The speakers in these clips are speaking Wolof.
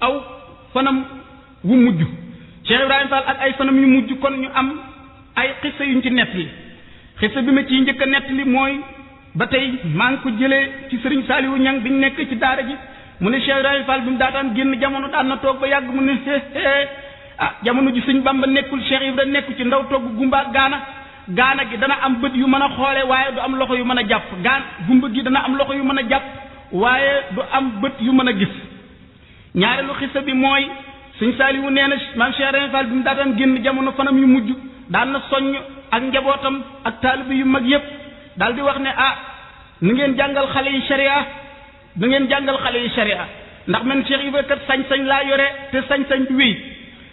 aw fanam wu mujj Cheikh Ibrahima Fall ak ay fanam yu mujj kon ñu am ay xissa yuñ ci nettali xissa bi ma ciy njëkk a nettali mooy ba tey maa ngi ko jëlee ci Serigne Saliou Niang biñ nekk ci daara ji mu ne Cheikh Ibrahima Fall bi mu daataan génn jamono daan na toog ba yàgg mu ne jamono ji Sëñ Bamba nekkul Cheikh Ibrahima nekku ci ndaw togg gumba gaana gi dana am bët yu mën a xoole waaye du am loxo yu mën a jàpp gumba gi dana am loxo yu mën a jàpp waaye du am bët yu mën a gis ñaareelu xissa bi mooy Sëñ Saliou nee na maam Cheikh Ibrahima Fall bi mu daataan génn jamono fanam yu mujj daan na soññ ak njabootam ak taalibe yu mag yépp daal di wax ne nu ngeen jàngal xale yi sharia nu ngeen jàngal xale yi sharia ndax man Cheikh Ibrahima kat sañ-sañ laa yore te sañ-sañ bi wéy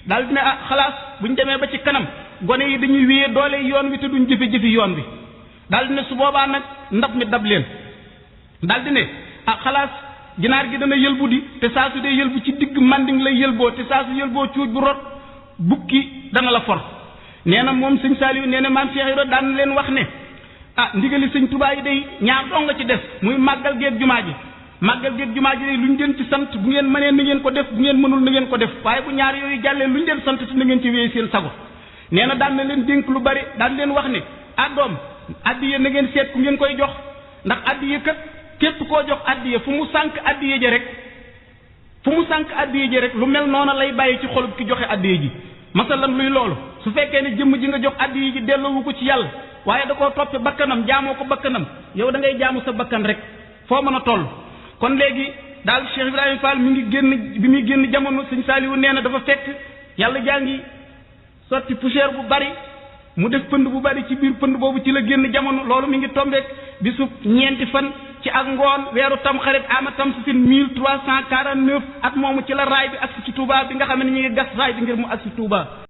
daal di ne xalaas buñ demee ba ci kanam gone yi dañuy wéyee doole yoon wi te duñ jëfe-jëfi yoon wi daal di ne su boobaa nag ndab mi dab leen daal di ne xalaas ginaar gi dana yëlbu di te saa su dee yëlbu ci digg manding lay yëlboo te saa su yëlboo cuuj bu rot bukki dana la for nee na moom Sëñ Saliou nee na maam Cheikh Ibrahima daan leen wax ne ndigali Sëñ Tuubaa yi day ñaar dong nga ci def muy màggal geeg jumaa ji day lu ñu leen ci sant bu ngeen mënee na ngeen ko def bu ngeen mënul na ngeen ko def waaye bu ñaar yooyu jàllee lu ñu leen sant si na ngeen ci wéy seen sago nee na daan na leen dénk lu bari daan leen wax ne doom addiye na ngeen seet ku ngeen koy jox ndax addiye kat képp koo jox addiye fu mu sànq addiye ji rek lu mel noona lay bàyyi ci xolub ki joxe addiye ji masalan luy loolu su fekkee ne jëmm ji nga jox addiye ji delloowu ko ci yàlla waaye da koo toppe bakkanam jaamoo ko bakkanam yow da ngay jaamu sa bakkan rek foo mën a toll kon léegi daal Cheikh Ibrahima Fall bi muy génn jamono Sëñ Saliou nee na dafa fekk yàlla jaa ngi sotti poussière bu bari mu def pënd bu bari ci biir pënd boobu ci la génn jamono loolu mi ngi tombeek bisub ñeenti fan ci ak ngoon weeru tamxarit ama tamsisin 1349 at moomu ci la raay bi agsi ci Touba bi nga xam ne ñu ngi gas raay bi ngir mu agsi Touba